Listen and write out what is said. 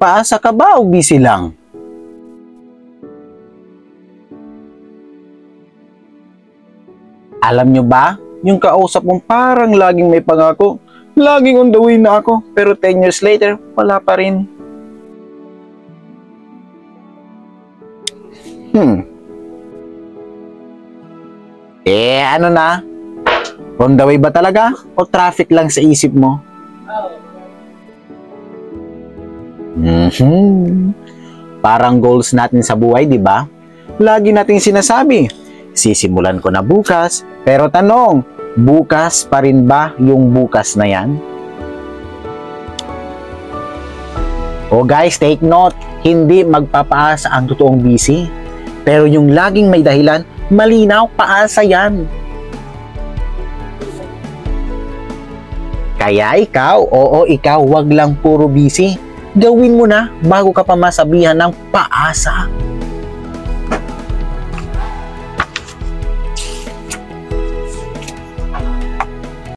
Paasa ka ba o busy lang? Alam nyo ba, yung kausap mong parang laging may pangako, laging on the way na ako, pero 10 years later, wala pa rin. Ano na? On the way ba talaga? O traffic lang sa isip mo? Parang goals natin sa buhay, di ba? Lagi nating sinasabi, sisimulan ko na bukas, pero tanong, bukas pa rin ba yung bukas na yan? O guys, take note, hindi magpapaasa ang totoong busy. Pero yung laging may dahilan, malinaw, paasa yan. Kaya ikaw, ikaw, wag lang puro busy. Gawin mo na bago ka pa masabihan ng paasa.